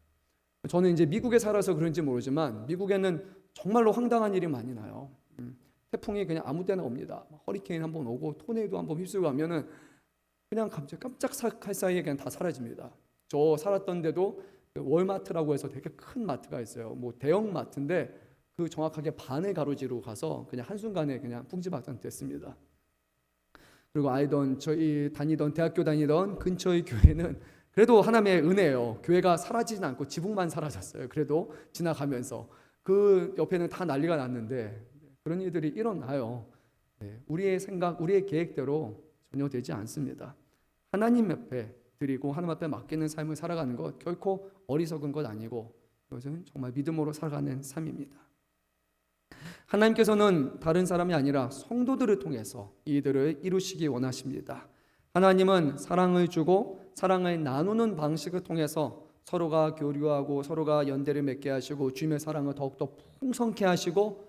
저는 이제 미국에 살아서 그런지 모르지만 미국에는 정말로 황당한 일이 많이 나요. 태풍이 그냥 아무 때나 옵니다. 허리케인 한번 오고 토네이도 한번 휩쓸고 가면은 그냥 갑자기 깜짝할 사이에 그냥 다 사라집니다. 저 살았던 데도 월마트라고 해서 되게 큰 마트가 있어요. 뭐 대형 마트인데 그 정확하게 반을 가로지르고 가서 그냥 한순간에 그냥 풍지박산 됐습니다. 그리고 저희 대학교 다니던 근처의 교회는 그래도 하나님의 은혜예요. 교회가 사라지진 않고 지붕만 사라졌어요. 그래도 지나가면서 그 옆에는 다 난리가 났는데 그런 일들이 일어나요. 우리의 생각, 우리의 계획대로 전혀 되지 않습니다. 하나님 앞에 드리고 하나님 앞에 맡기는 삶을 살아가는 것 결코 어리석은 것 아니고 이것은 정말 믿음으로 살아가는 삶입니다. 하나님께서는 다른 사람이 아니라 성도들을 통해서 이들을 이루시기 원하십니다. 하나님은 사랑을 주고 사랑을 나누는 방식을 통해서 서로가 교류하고 서로가 연대를 맺게 하시고 주님의 사랑을 더욱더 풍성케 하시고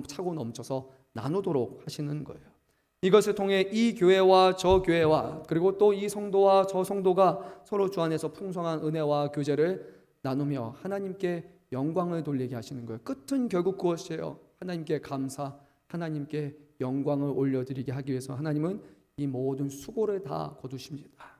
차고 넘쳐서 나누도록 하시는 거예요. 이것을 통해 이 교회와 저 교회와 그리고 또 이 성도와 저 성도가 서로 주 안에서 풍성한 은혜와 교제를 나누며 하나님께 영광을 돌리게 하시는 거예요. 끝은 결국 그것이에요. 하나님께 감사, 하나님께 영광을 올려드리게 하기 위해서 하나님은 이 모든 수고를 다 거두십니다.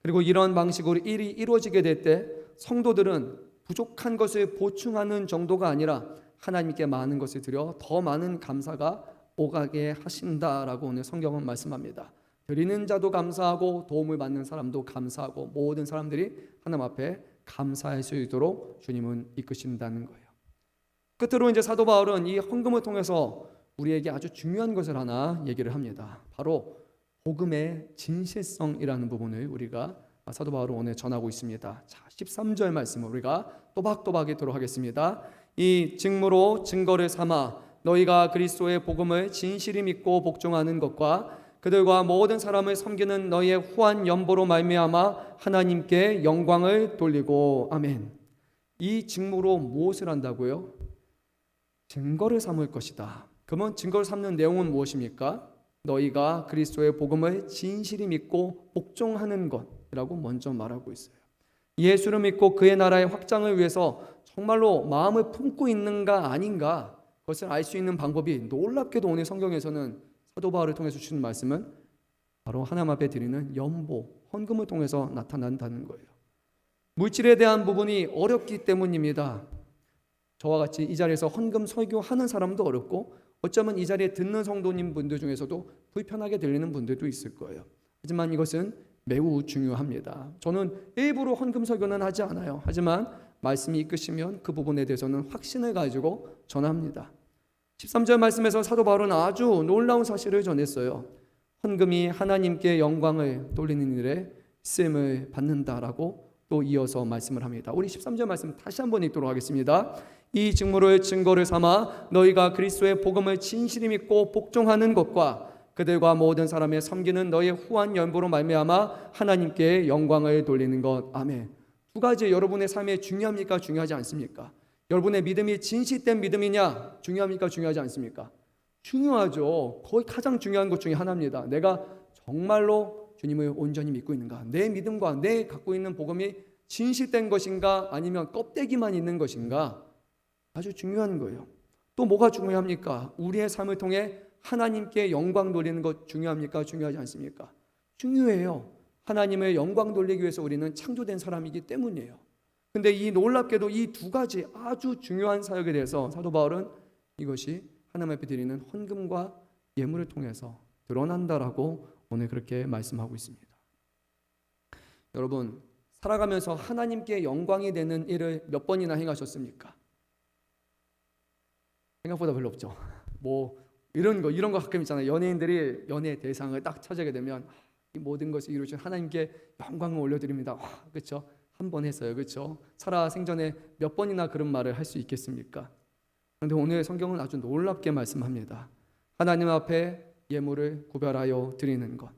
그리고 이런 방식으로 일이 이루어지게 될 때 성도들은 부족한 것을 보충하는 정도가 아니라 하나님께 많은 것을 드려 더 많은 감사가 오가게 하신다라고 오늘 성경은 말씀합니다. 드리는 자도 감사하고 도움을 받는 사람도 감사하고 모든 사람들이 하나님 앞에 감사할 수 있도록 주님은 이끄신다는 거예요. 끝으로 이제 사도 바울은 이 헌금을 통해서 우리에게 아주 중요한 것을 하나 얘기를 합니다. 바로 복음의 진실성이라는 부분을 우리가 사도 바울은 오늘 전하고 있습니다. 자, 13절 말씀을 우리가 또박또박 읽도록 하겠습니다. 이 증무로 증거를 삼아 너희가 그리스도의 복음을 진실히 믿고 복종하는 것과 그들과 모든 사람을 섬기는 너희의 후한 연보로 말미암아 하나님께 영광을 돌리고. 아멘. 이 증무로 무엇을 한다고요? 증거를 삼을 것이다. 그러면 증거를 삼는 내용은 무엇입니까? 너희가 그리스도의 복음을 진실히 믿고 복종하는 것이라고 먼저 말하고 있어요. 예수를 믿고 그의 나라의 확장을 위해서 정말로 마음을 품고 있는가 아닌가 그것을 알 수 있는 방법이 놀랍게도 오늘 성경에서는 사도 바울을 통해서 주시는 말씀은 바로 하나님 앞에 드리는 연보, 헌금을 통해서 나타난다는 거예요. 물질에 대한 부분이 어렵기 때문입니다. 저와 같이 이 자리에서 헌금 설교하는 사람도 어렵고 어쩌면 이 자리에 듣는 성도님 분들 중에서도 불편하게 들리는 분들도 있을 거예요. 하지만 이것은 매우 중요합니다. 저는 일부러 헌금 설교는 하지 않아요. 하지만 말씀이 이끄시면 그 부분에 대해서는 확신을 가지고 전합니다. 13절 말씀에서 사도 바울은 아주 놀라운 사실을 전했어요. 헌금이 하나님께 영광을 돌리는 일에 쓰임을 받는다라고 또 이어서 말씀을 합니다. 우리 13절 말씀 다시 한번 읽도록 하겠습니다. 이 직무를 증거를 삼아 너희가 그리스도의 복음을 진실히 믿고 복종하는 것과 그들과 모든 사람의 섬기는 너희의 후한 연보로 말미암아 하나님께 영광을 돌리는 것. 아멘. 두 가지 여러분의 삶에 중요합니까? 중요하지 않습니까? 여러분의 믿음이 진실된 믿음이냐? 중요합니까? 중요하지 않습니까? 중요하죠. 거의 가장 중요한 것 중에 하나입니다. 내가 정말로 주님을 온전히 믿고 있는가? 내 믿음과 내 갖고 있는 복음이 진실된 것인가? 아니면 껍데기만 있는 것인가? 아주 중요한 거예요. 또 뭐가 중요합니까? 우리의 삶을 통해 하나님께 영광 돌리는 것 중요합니까? 중요하지 않습니까? 중요해요. 하나님의 영광 돌리기 위해서 우리는 창조된 사람이기 때문이에요. 근데 이 놀랍게도 이 두 가지 아주 중요한 사역에 대해서 사도 바울은 이것이 하나님 앞에 드리는 헌금과 예물을 통해서 드러난다라고 오늘 그렇게 말씀하고 있습니다. 여러분, 살아가면서 하나님께 영광이 되는 일을 몇 번이나 행하셨습니까? 생각보다 별로 없죠. 이런 거 가끔 있잖아요. 연예인들이 연예 대상을 딱 차지하게 되면 이 모든 것을 이루신 하나님께 영광을 올려드립니다. 그렇죠? 한 번 했어요. 그렇죠? 살아 생전에 몇 번이나 그런 말을 할 수 있겠습니까? 그런데 오늘 성경은 아주 놀랍게 말씀합니다. 하나님 앞에 예물을 구별하여 드리는 것,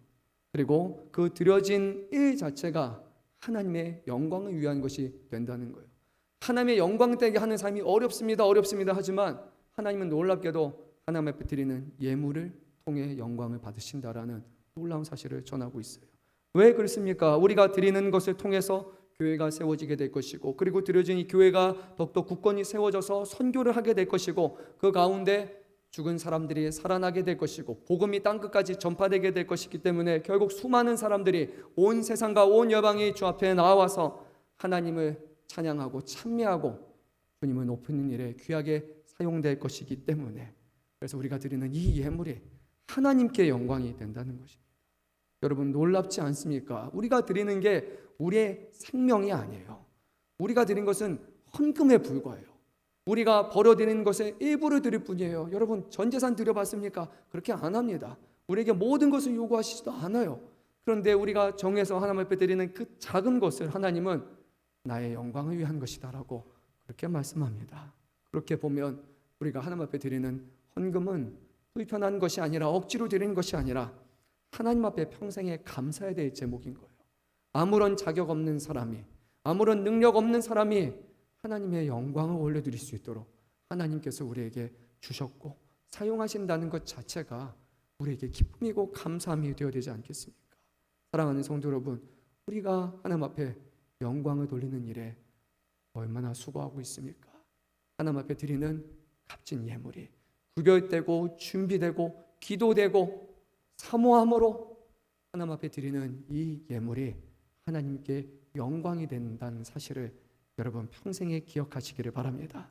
그리고 그 드려진 일 자체가 하나님의 영광을 위한 것이 된다는 거예요. 하나님의 영광 되게 하는 삶이 어렵습니다. 하지만 하나님은 놀랍게도 하나님 앞에 드리는 예물을 통해 영광을 받으신다라는 놀라운 사실을 전하고 있어요. 왜 그렇습니까? 우리가 드리는 것을 통해서 교회가 세워지게 될 것이고, 그리고 드려진 이 교회가 더욱더 굳건히 세워져서 선교를 하게 될 것이고, 그 가운데 죽은 사람들이 살아나게 될 것이고, 복음이 땅끝까지 전파되게 될 것이기 때문에 결국 수많은 사람들이 온 세상과 온 여방이 주 앞에 나와서 하나님을 찬양하고 찬미하고 주님을 높이는 일에 귀하게 사용될 것이기 때문에, 그래서 우리가 드리는 이 예물이 하나님께 영광이 된다는 것입니다. 여러분, 놀랍지 않습니까? 우리가 드리는 게 우리의 생명이 아니에요. 우리가 드린 것은 헌금에 불과해요. 우리가 벌어들이는 것의 일부를 드릴 뿐이에요. 여러분, 전 재산 드려봤습니까? 그렇게 안 합니다. 우리에게 모든 것을 요구하시지도 않아요. 그런데 우리가 정해서 하나님 앞에 드리는 그 작은 것을 하나님은 나의 영광을 위한 것이다라고 그렇게 말씀합니다. 그렇게 보면 우리가 하나님 앞에 드리는 헌금은 불편한 것이 아니라 억지로 드리는 것이 아니라 하나님 앞에 평생에 감사해야 될 제목인 거예요. 아무런 자격 없는 사람이, 아무런 능력 없는 사람이 하나님의 영광을 올려드릴 수 있도록 하나님께서 우리에게 주셨고 사용하신다는 것 자체가 우리에게 기쁨이고 감사함이 되어야 되지 않겠습니까? 사랑하는 성도 여러분, 우리가 하나님 앞에 영광을 돌리는 일에 얼마나 수고하고 있습니까? 하나님 앞에 드리는 값진 예물이 구별되고 준비되고 기도되고 사모함으로 하나님 앞에 드리는 이 예물이 하나님께 영광이 된다는 사실을 여러분 평생에 기억하시기를 바랍니다.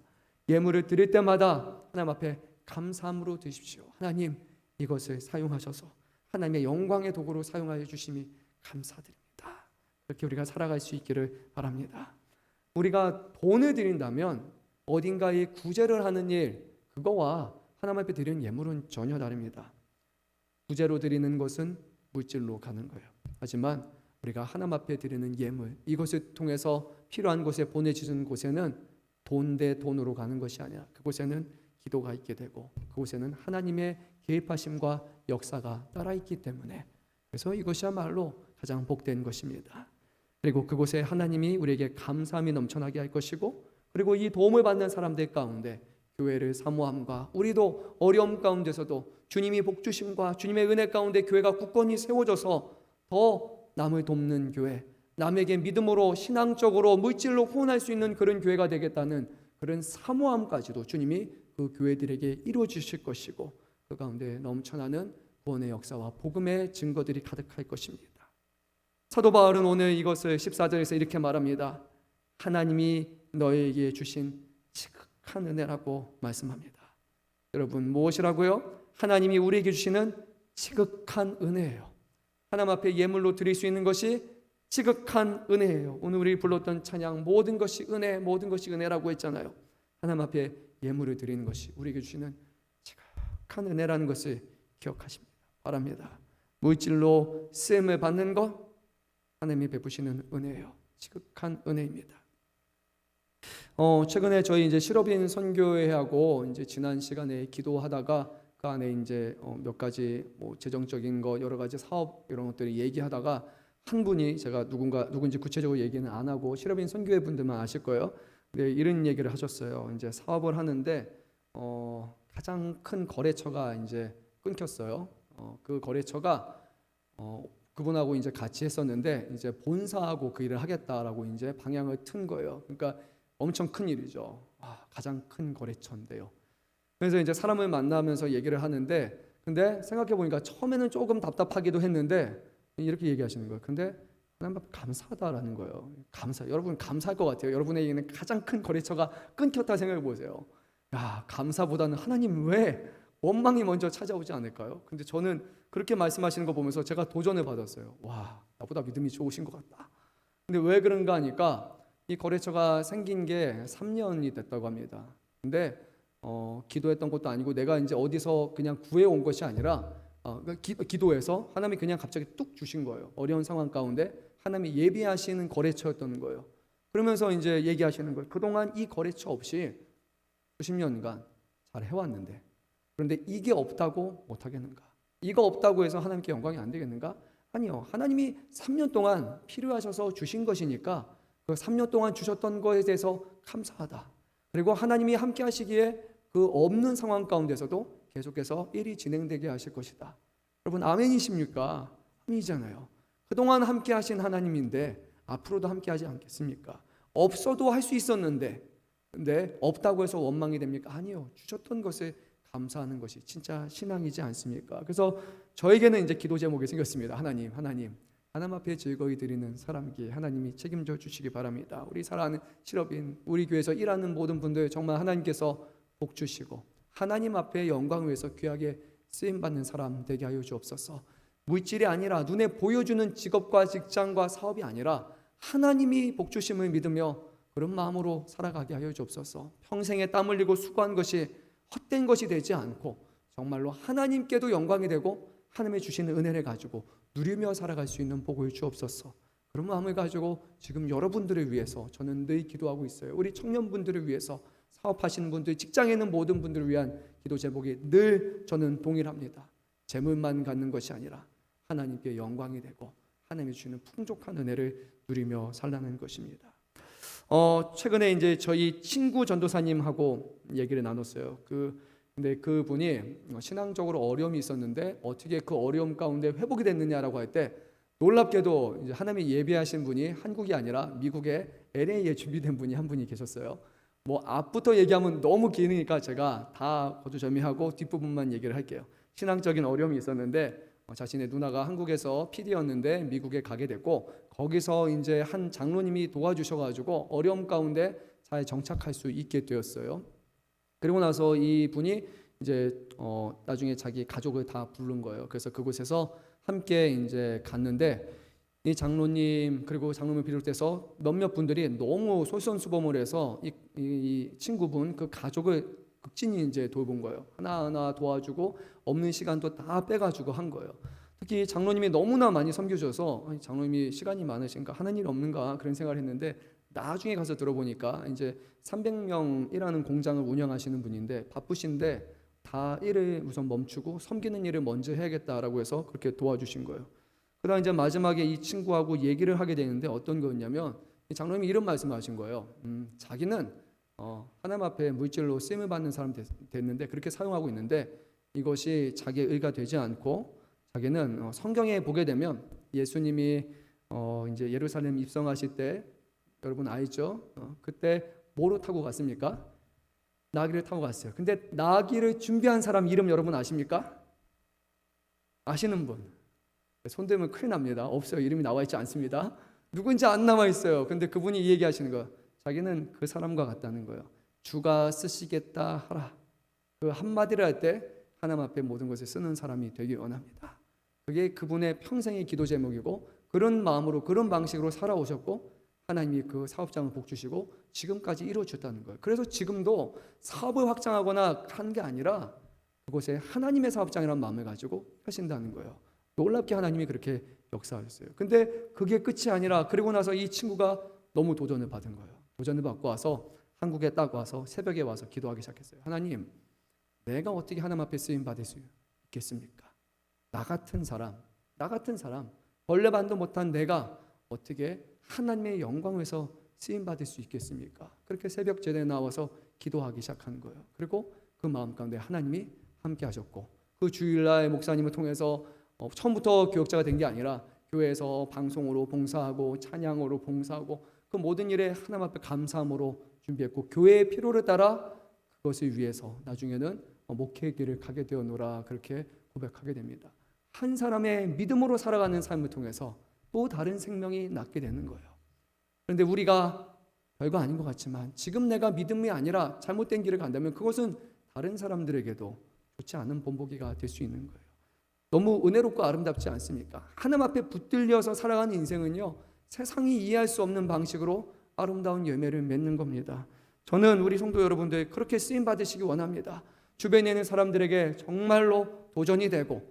예물을 드릴 때마다 하나님 앞에 감사함으로 드십시오. 하나님, 이것을 사용하셔서 하나님의 영광의 도구로 사용하여 주심이 감사드립니다. 그렇게 우리가 살아갈 수 있기를 바랍니다. 우리가 돈을 드린다면 어딘가에 구제를 하는 일, 그거와 하나님 앞에 드리는 예물은 전혀 다릅니다. 구제로 드리는 것은 물질로 가는 거예요. 하지만 우리가 하나님 앞에 드리는 예물, 이것을 통해서 필요한 곳에 보내주는 곳에는 돈 대 돈으로 가는 것이 아니라 그곳에는 기도가 있게 되고 그곳에는 하나님의 개입하심과 역사가 따라 있기 때문에, 그래서 이것이야말로 가장 복된 것입니다. 그리고 그곳에 하나님이 우리에게 감사함이 넘쳐나게 할 것이고, 그리고 이 도움을 받는 사람들 가운데 교회를 사모함과 우리도 어려움 가운데서도 주님이 복주심과 주님의 은혜 가운데 교회가 굳건히 세워져서 더 남을 돕는 교회, 남에게 믿음으로 신앙적으로 물질로 후원할 수 있는 그런 교회가 되겠다는 그런 사모함까지도 주님이 그 교회들에게 이루어 주실 것이고, 그 가운데 넘쳐나는 구원의 역사와 복음의 증거들이 가득할 것입니다. 사도 바울은 오늘 이것을 14절에서 이렇게 말합니다. 하나님이 너에게 주신 지극한 은혜라고 말씀합니다. 여러분, 무엇이라고요? 하나님이 우리에게 주시는 지극한 은혜예요. 하나님 앞에 예물로 드릴 수 있는 것이 지극한 은혜예요. 오늘 우리 불렀던 찬양 모든 것이 은혜, 모든 것이 은혜라고 했잖아요. 하나님 앞에 예물을 드리는 것이 우리에게 주시는 지극한 은혜라는 것을 기억하십니다. 바랍니다. 물질로 쓰임을 받는 것 하나님이 베푸시는 은혜예요. 지극한 은혜입니다. 최근에 저희 이제 실업인 선교회하고 이제 지난 시간에 기도하다가 그 안에 이제 몇 가지 뭐 재정적인 거 여러 가지 사업 이런 것들을 얘기하다가 한 분이 제가 누군지 구체적으로 얘기는 안 하고 실업인 선교회 분들만 아실 거예요. 근데 이런 얘기를 하셨어요. 이제 사업을 하는데 가장 큰 거래처가 이제 끊겼어요. 그 거래처가 그분하고 이제 같이 했었는데 이제 본사하고 그 일을 하겠다라고 이제 방향을 튼 거예요. 그러니까 엄청 큰 일이죠. 가장 큰 거래처인데요. 그래서 이제 사람을 만나면서 얘기를 하는데 근데 생각해 보니까 처음에는 조금 답답하기도 했는데 이렇게 얘기하시는 거예요. 근데 하나님 앞에 감사하다라는 거예요. 여러분 감사할 것 같아요. 여러분에게는 가장 큰 거래처가 끊겼다 생각해 보세요. 감사보다는 하나님 왜 원망이 먼저 찾아오지 않을까요? 근데 저는 그렇게 말씀하시는 거 보면서 제가 도전을 받았어요. 나보다 믿음이 좋으신 것 같다. 근데 왜 그런가 하니까 이 거래처가 생긴 게 3년이 됐다고 합니다. 근데 기도했던 것도 아니고 내가 이제 어디서 그냥 구해온 것이 아니라 기도해서 하나님이 그냥 갑자기 뚝 주신 거예요. 어려운 상황 가운데 하나님이 예비하시는 거래처였던 거예요. 그러면서 이제 얘기하시는 거예요. 그동안 이 거래처 없이 수십 년간 잘 해왔는데 그런데 이게 없다고 못하겠는가? 이거 없다고 해서 하나님께 영광이 안 되겠는가? 아니요. 하나님이 3년 동안 필요하셔서 주신 것이니까 그 3년 동안 주셨던 것에 대해서 감사하다. 그리고 하나님이 함께 하시기에 그 없는 상황 가운데서도 계속해서 일이 진행되게 하실 것이다. 여러분 아멘이십니까? 아멘이잖아요. 그동안 함께 하신 하나님인데 앞으로도 함께 하지 않겠습니까? 없어도 할 수 있었는데 근데 없다고 해서 원망이 됩니까? 아니요. 주셨던 것에 감사하는 것이 진짜 신앙이지 않습니까? 그래서 저에게는 이제 기도 제목이 생겼습니다. 하나님 앞에 즐거이 드리는 사람에게 하나님이 책임져 주시기 바랍니다. 우리 사랑하는 실업인, 우리 교회에서 일하는 모든 분들 정말 하나님께서 복 주시고 하나님 앞에 영광을 위해서 귀하게 쓰임받는 사람 되게 하여 주옵소서. 물질이 아니라 눈에 보여주는 직업과 직장과 사업이 아니라 하나님이 복 주심을 믿으며 그런 마음으로 살아가게 하여 주옵소서. 평생에 땀 흘리고 수고한 것이 헛된 것이 되지 않고 정말로 하나님께도 영광이 되고 하나님의 주시는 은혜를 가지고 누리며 살아갈 수 있는 복을 주옵소서. 그런 마음을 가지고 지금 여러분들을 위해서 저는 늘 기도하고 있어요. 우리 청년분들을 위해서 사업하시는 분들, 직장에 있는 모든 분들을 위한 기도 제목이 늘 저는 동일합니다. 재물만 갖는 것이 아니라 하나님께 영광이 되고 하나님이 주시는 풍족한 은혜를 누리며 살라는 것입니다. 최근에 이제 저희 친구 전도사님하고 얘기를 나눴어요. 근데 그분이 신앙적으로 어려움이 있었는데 어떻게 그 어려움 가운데 회복이 됐느냐라고 할 때 놀랍게도 이제 하나님이 예비하신 분이 한국이 아니라 미국의 LA에 준비된 분이 한 분이 계셨어요. 뭐 앞부터 얘기하면 너무 기니까 제가 다 거두절미하고 뒷부분만 얘기를 할게요. 신앙적인 어려움이 있었는데 자신의 누나가 한국에서 PD였는데 미국에 가게 됐고 거기서 이제 한 장로님이 도와주셔가지고 어려움 가운데 잘 정착할 수 있게 되었어요. 그리고 나서 이 분이 이제 나중에 자기 가족을 다 부른 거예요. 그래서 그곳에서 함께 이제 갔는데 이 장로님 그리고 장로님을 비롯해서 몇몇 분들이 너무 솔선수범을 해서 이 친구분 그 가족을 극진히 이제 돌본 거예요. 하나하나 도와주고 없는 시간도 다 빼가지고 한 거예요. 특히 장로님이 너무나 많이 섬겨줘서 장로님이 시간이 많으신가 하는 일 없는가 그런 생각을 했는데 나중에 가서 들어보니까 이제 300명 일하는 공장을 운영하시는 분인데 바쁘신데 다 일을 우선 멈추고 섬기는 일을 먼저 해야겠다라고 해서 그렇게 도와주신 거예요. 그다음 이제 마지막에 이 친구하고 얘기를 하게 되는데 어떤 거였냐면 장로님이 이런 말씀을 하신 거예요. 자기는 하나님 앞에 물질로 쓰임을 받는 사람 됐는데 그렇게 사용하고 있는데 이것이 자기의 의가 되지 않고 자기는 성경에 보게 되면 예수님이 이제 예루살렘 입성하실 때 여러분 알죠? 그때 뭐로 타고 갔습니까? 나귀를 타고 갔어요. 근데 나귀를 준비한 사람 이름 여러분 아십니까? 아시는 분? 손들면 큰일 납니다. 없어요. 이름이 나와 있지 않습니다. 누군지 안 나와 있어요. 근데 그분이 이 얘기하시는 거예요. 자기는 그 사람과 같다는 거예요. 주가 쓰시겠다 하라. 그 한마디를 할 때 하나님 앞에 모든 것을 쓰는 사람이 되기 원합니다. 그게 그분의 평생의 기도 제목이고, 그런 마음으로 그런 방식으로 살아오셨고, 하나님이 그 사업장을 복 주시고 지금까지 이루어졌다는 거예요. 그래서 지금도 사업을 확장하거나 한 게 아니라 그곳에 하나님의 사업장이라는 마음을 가지고 하신다는 거예요. 놀랍게 하나님이 그렇게 역사하셨어요. 근데 그게 끝이 아니라, 그리고 나서 이 친구가 너무 도전을 받은 거예요. 도전을 받고 와서 한국에 딱 와서 새벽에 와서 기도하기 시작했어요. 하나님, 내가 어떻게 하나님 앞에 쓰임 받을 수 있겠습니까? 나 같은 사람, 벌레반도 못한 내가 어떻게 하나님의 영광에서 쓰임 받을 수 있겠습니까? 그렇게 새벽 제대에 나와서 기도하기 시작한 거예요. 그리고 그 마음 가운데 하나님이 함께 하셨고, 그 주일날 목사님을 통해서 처음부터 교역자가 된 게 아니라 교회에서 방송으로 봉사하고 찬양으로 봉사하고 그 모든 일에 하나님 앞에 감사함으로 준비했고, 교회의 필요를 따라 그것을 위해서 나중에는 목회의 길을 가게 되었노라, 그렇게 고백하게 됩니다. 한 사람의 믿음으로 살아가는 삶을 통해서 또 다른 생명이 낳게 되는 거예요. 그런데 우리가 별거 아닌 것 같지만 지금 내가 믿음이 아니라 잘못된 길을 간다면 그것은 다른 사람들에게도 좋지 않은 본보기가 될 수 있는 거예요. 너무 은혜롭고 아름답지 않습니까? 하나님 앞에 붙들려서 살아가는 인생은요, 세상이 이해할 수 없는 방식으로 아름다운 열매를 맺는 겁니다. 저는 우리 성도 여러분들 그렇게 쓰임 받으시기 원합니다. 주변에 있는 사람들에게 정말로 도전이 되고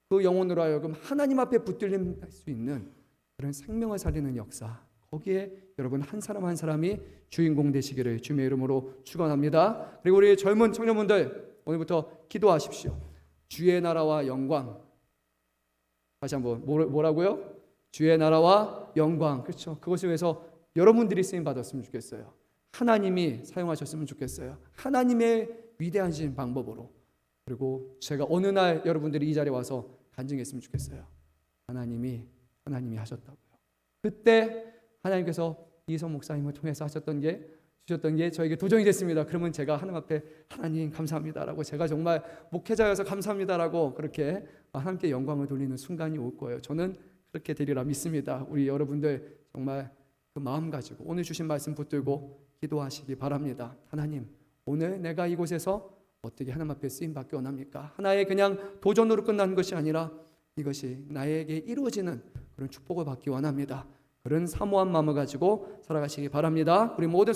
그 영혼으로 하여금 하나님 앞에 붙들림 할 수 있는 그런 생명을 살리는 역사, 거기에 여러분 한 사람 한 사람이 주인공 되시기를 주님의 이름으로 축원합니다. 그리고 우리 젊은 청년분들 오늘부터 기도하십시오. 주의 나라와 영광, 다시 한번 뭐라고요? 주의 나라와 영광, 그렇죠? 그것을 위해서 여러분들이 쓰임 받았으면 좋겠어요. 하나님이 사용하셨으면 좋겠어요. 하나님의 위대하신 방법으로. 그리고 제가 어느 날 여러분들이 이 자리에 와서 간증했으면 좋겠어요. 하나님이 하셨다고요. 그때 하나님께서 이성 목사님을 통해서 주셨던 게 저에게 도전이 됐습니다. 그러면 제가 하나님 앞에 하나님 감사합니다라고, 제가 정말 목회자여서 감사합니다라고 그렇게 함께 영광을 돌리는 순간이 올 거예요. 저는 그렇게 되리라 믿습니다. 우리 여러분들 정말 그 마음 가지고 오늘 주신 말씀 붙들고 기도하시기 바랍니다. 하나님, 오늘 내가 이곳에서 어떻게 하나님 앞에 쓰임 받기 원합니까? 하나의 그냥 도전으로 끝나는 것이 아니라 이것이 나에게 이루어지는 그런 축복을 받기 원합니다. 그런 사모한 마음을 가지고 살아가시기 바랍니다. 우리 모든